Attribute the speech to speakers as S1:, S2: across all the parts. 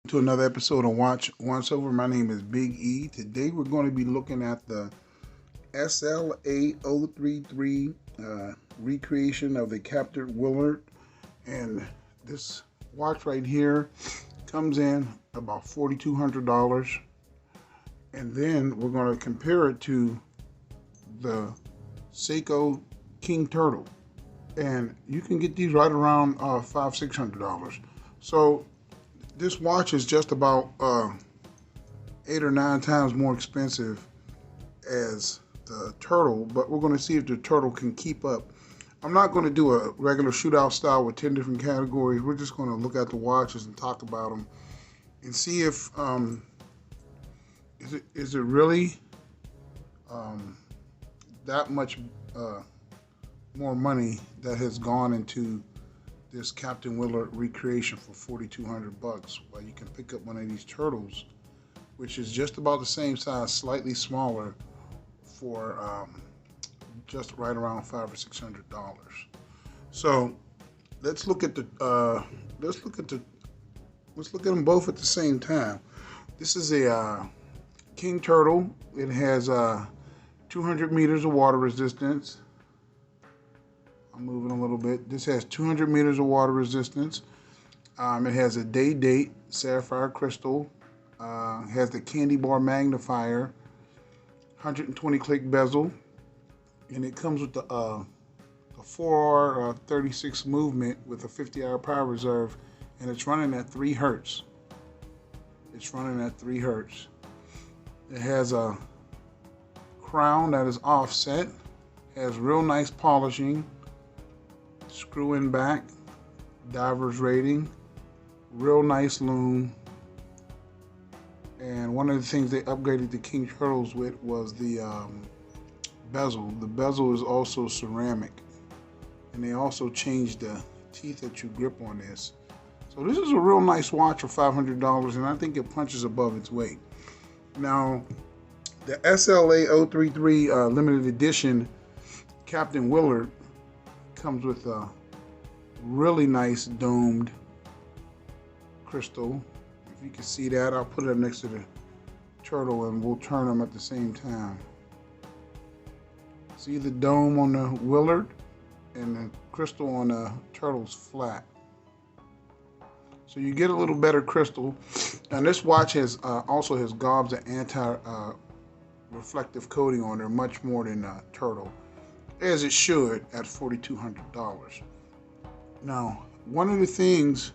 S1: To another episode of Watch Once Over. My name is Big E. Today we're going to be looking at the SLA033 recreation of the Capt Willard, and this watch right here comes in about $4,200, and then we're going to compare it to the SEIKO King Turtle, and you can get these right around $500-600. So this watch is just about 8 or 9 times more expensive as the Turtle, but we're going to see if the Turtle can keep up. I'm not going to do a regular shootout style with 10 different categories. We're just going to look at the watches and talk about them and see if is it really that much more money that has gone into this Capt Willard recreation for $4,200, while you can pick up one of these Turtles, which is just about the same size, slightly smaller, for just right around $500 or $600. So let's look at them both at the same time. This is a King Turtle. It has 200 meters of water resistance. I'm moving a little bit. This has 200 meters of water resistance. It has a day date sapphire crystal. Has the candy bar magnifier, 120 click bezel, and it comes with the 4R36 movement with a 50-hour power reserve, and it's running at 3 hertz. It's running at 3 hertz. It has a crown that is offset. Has real nice polishing. Screw in back, diver's rating, real nice loom, and one of the things they upgraded the King Turtles with was the bezel. The bezel is also ceramic, and they also changed the teeth that you grip on this. So this is a real nice watch for $500, and I think it punches above its weight. Now, the SLA033 limited edition Capt Willard comes with a really nice domed crystal. If you can see that, I'll put it up next to the Turtle and we'll turn them at the same time. See the dome on the Willard and the crystal on the Turtle's flat. So you get a little better crystal. And this watch has also has gobs of anti-reflective coating on there, much more than Turtle, as it should at $4,200. Now, one of the things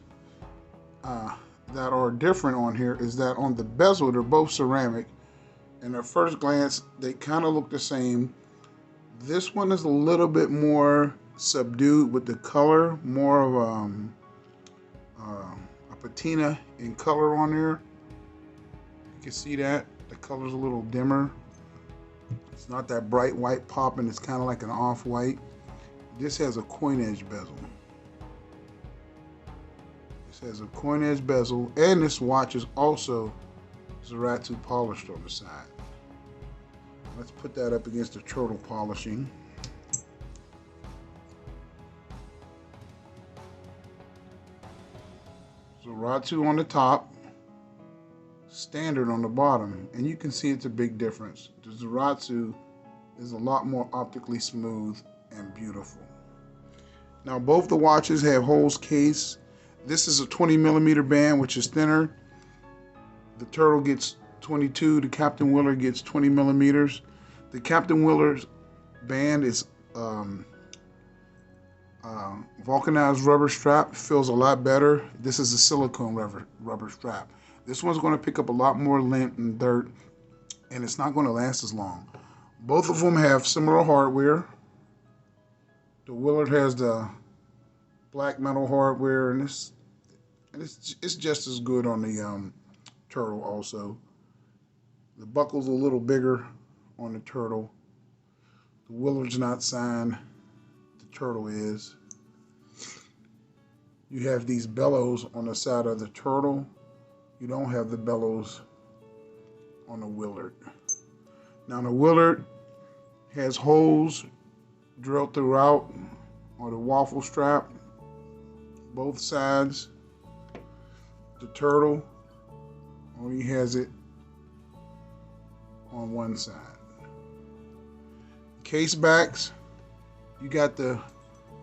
S1: that are different on here is that on the bezel, they're both ceramic, and at first glance, they kind of look the same. This one is a little bit more subdued with the color, more of a patina in color on there. You can see that the color's a little dimmer. It's not that bright white popping, it's kind of like an off-white. This has a coin edge bezel. This has a coin edge bezel, and this watch is also Zaratsu polished on the side. Let's put that up against the Turtle polishing. Zaratsu on the top, standard on the bottom, and you can see it's a big difference. The Zaratsu is a lot more optically smooth and beautiful. Now, both the watches have holes case. This is a 20mm band, which is thinner. The Turtle gets 22. The Capt Willard gets 20mm. The Capt Willard's band is vulcanized rubber strap. Feels a lot better. This is a silicone rubber strap. This one's going to pick up a lot more lint and dirt, and it's not going to last as long. Both of them have similar hardware. The Willard has the black metal hardware, and it's just as good on the Turtle also. The buckle's a little bigger on the Turtle. The Willard's not signed. The Turtle is. You have these bellows on the side of the Turtle. You don't have the bellows on the Willard. Now the Willard has holes drilled throughout on the waffle strap, both sides. The Turtle Only has it on one side. Case backs, you got the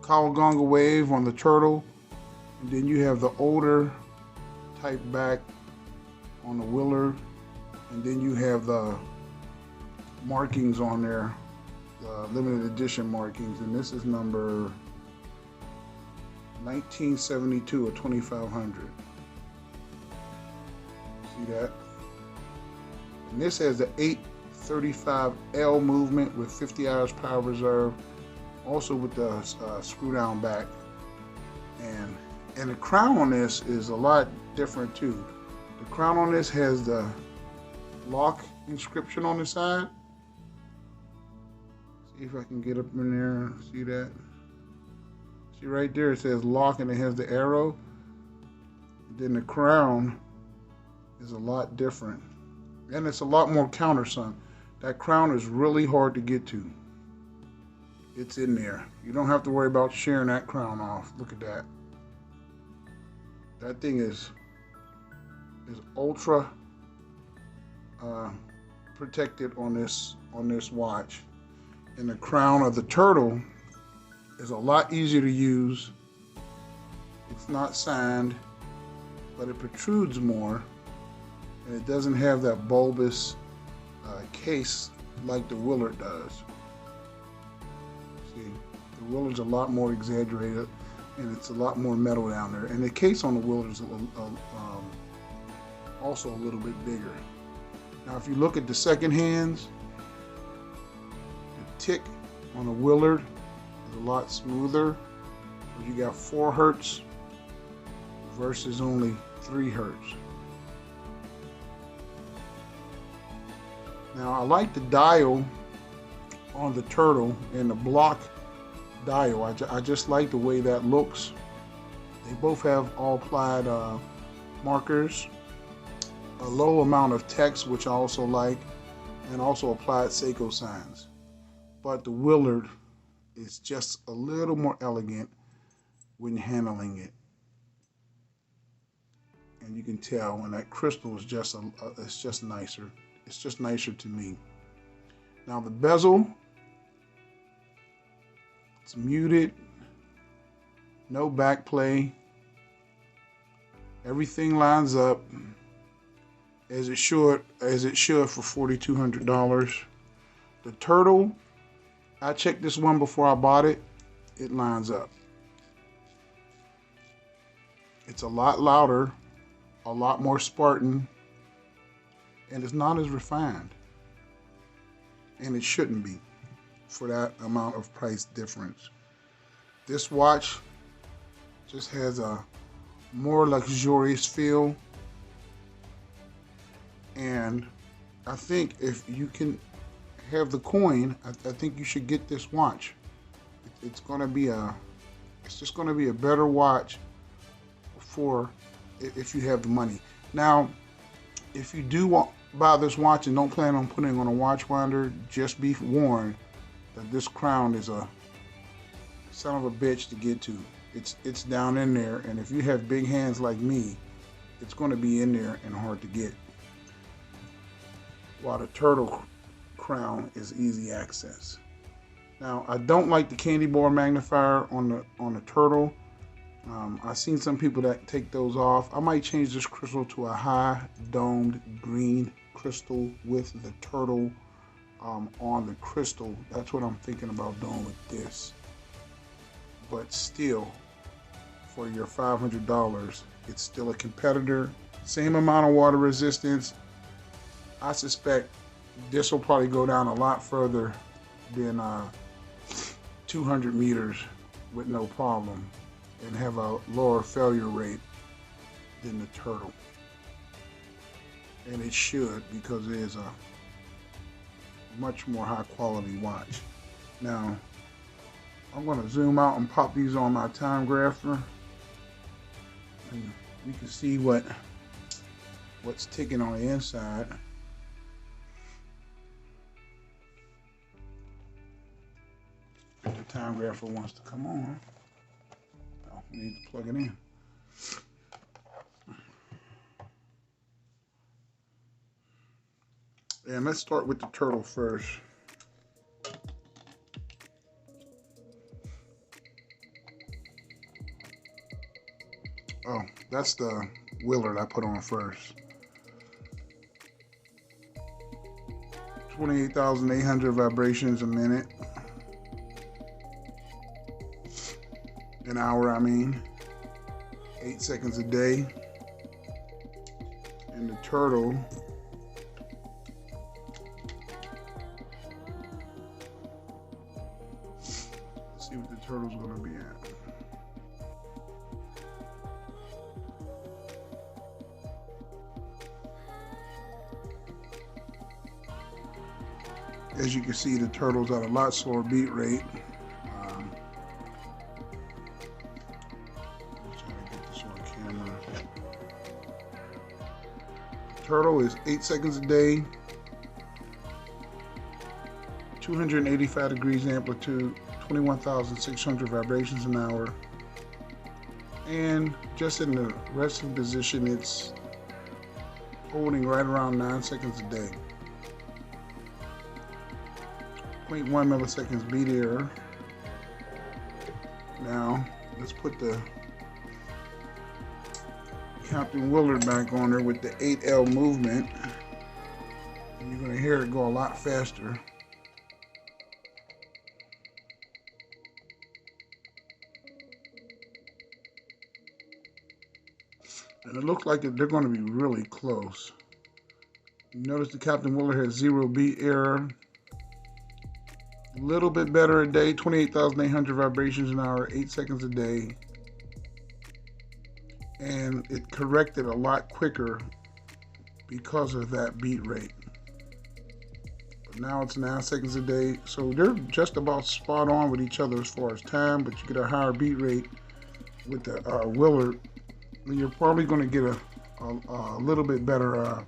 S1: Kawaganga wave on the turtle, and then you have the older type back on the Willard, and then you have the markings on there, the limited edition markings, and this is number 1972 or 2500. See that? And this has the 835L movement with 50 hours power reserve, also with the screw down back, and the crown on this is a lot different too. The crown on this has the lock inscription on the side. See if I can get up in there. See that? See right there, it says lock and it has the arrow. And then the crown is a lot different. And it's a lot more countersunk. That crown is really hard to get to. It's in there. You don't have to worry about shearing that crown off. Look at that. That thing is ultra protected on this watch. And the crown of the turtle is a lot easier to use. It's not signed, but it protrudes more, and it doesn't have that bulbous case like the Willard does. See, the Willard's a lot more exaggerated, and it's a lot more metal down there. And the case on the Willard is also a little bit bigger. Now, if you look at the second hands, the tick on the Willard is a lot smoother. You got 4 hertz versus only 3 hertz. Now, I like the dial on the turtle and the block dial. I just like the way that looks. They both have all applied markers, a low amount of text, which I also like, and also applied SEIKO signs. But the Willard is just a little more elegant when handling it. And you can tell when that crystal is just it's just nicer. It's just nicer to me. Now the bezel, it's muted, no back play. Everything lines up as it should for $4,200. The turtle, I checked this one before I bought it. It lines up. It's a lot louder, a lot more Spartan, and it's not as refined. And it shouldn't be for that amount of price difference. This watch just has a more luxurious feel. And I think if you can have the coin, I think you should get this watch. It's just gonna be a better watch for if you have the money. Now, if you do buy this watch and don't plan on putting on a watch winder, just be warned that this crown is a son of a bitch to get to. It's down in there, and if you have big hands like me, it's going to be in there and hard to get. While the turtle crown is easy access. Now, I don't like the candy bar magnifier on the turtle. I've seen some people that take those off. I might change this crystal to a high domed green crystal with the turtle on the crystal. That's what I'm thinking about doing with this. But still, for your $500, it's still a competitor. Same amount of water resistance. I suspect this will probably go down a lot further than 200 meters with no problem, and have a lower failure rate than the turtle. And it should, because it is a much more high quality watch. Now, I'm going to zoom out and pop these on my time grapher, and you can see what's ticking on the inside. If the time grapher wants to come on, I'll need to plug it in. And let's start with the turtle first. Oh, that's the Willard I put on first. 28,800 vibrations a minute. An hour, I mean. 8 seconds a day. And the turtle, let's see what the turtle's going to be at. As you can see, the turtle's at a lot slower beat rate. Turtle is 8 seconds a day, 285 degrees amplitude, 21,600 vibrations an hour, and just in the resting position, it's holding right around 9 seconds a day. 0.1 milliseconds beat error. Now let's put the Captain Willard back on there with the 8L movement. And you're going to hear it go a lot faster. And it looks like they're going to be really close. You notice the Captain Willard has 0 beat error. A little bit better a day, 28,800 vibrations an hour, 8 seconds a day. And it corrected a lot quicker because of that beat rate. But now it's 9 seconds a day, so they're just about spot on with each other as far as time, but you get a higher beat rate with the Willard. You're probably going to get a little bit better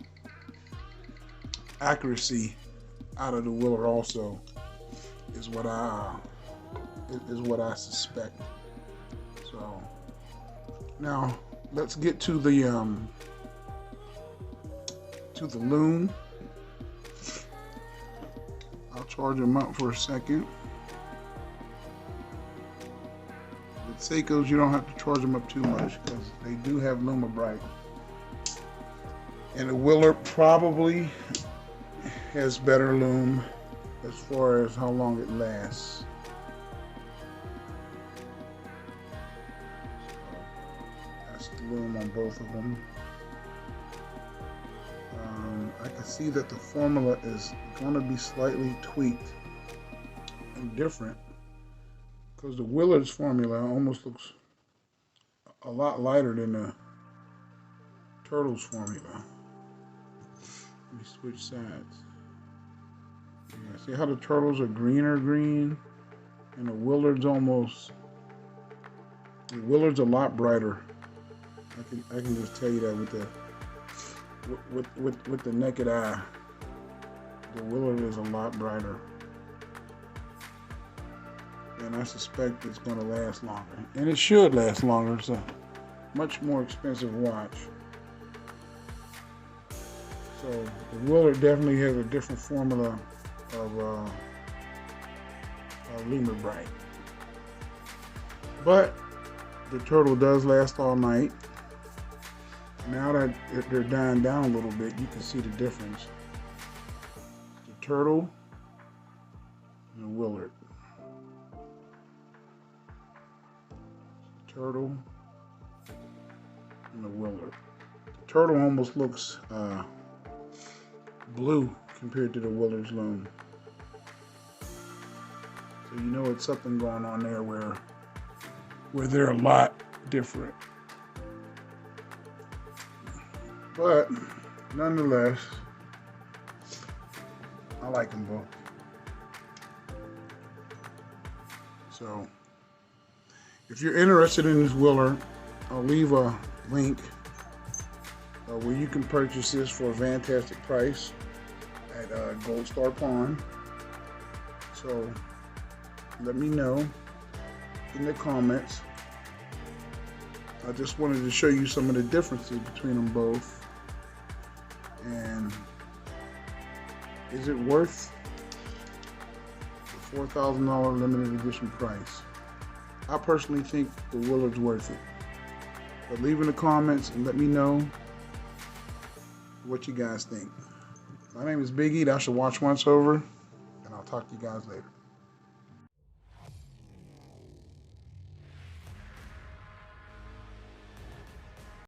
S1: accuracy out of the Willard also, is what I suspect. So now let's get to the Loom. I'll charge them up for a second. With SEIKOs, you don't have to charge them up too much because they do have Loom bright. And the Willard probably has better Loom as far as how long it lasts. Loom on both of them. I can see that the formula is going to be slightly tweaked and different because the Willard's formula almost looks a lot lighter than the Turtle's formula. Let me switch sides. Yeah, see how the Turtles are greener green and the Willard's a lot brighter. I can just tell you that with the naked eye. The Willard is a lot brighter. And I suspect it's going to last longer. And it should last longer. It's a much more expensive watch. So the Willard definitely has a different formula of Lunar Bright. But the Turtle does last all night. Now that they're dying down a little bit, you can see the difference. The Turtle and the Willard. The Turtle and the Willard. The Turtle almost looks blue compared to the Willard's Loom. So you know it's something going on there where they're a lot different. But nonetheless, I like them both. So if you're interested in this Willard, I'll leave a link where you can purchase this for a fantastic price at Gold Star Pawn. So let me know in the comments. I just wanted to show you some of the differences between them both. And Is it worth the $4,000 limited edition price? I personally think the Willard's worth it. But leave in the comments and let me know what you guys think. My name is Big E. That's your Watch Once Over, and I'll talk to you guys later.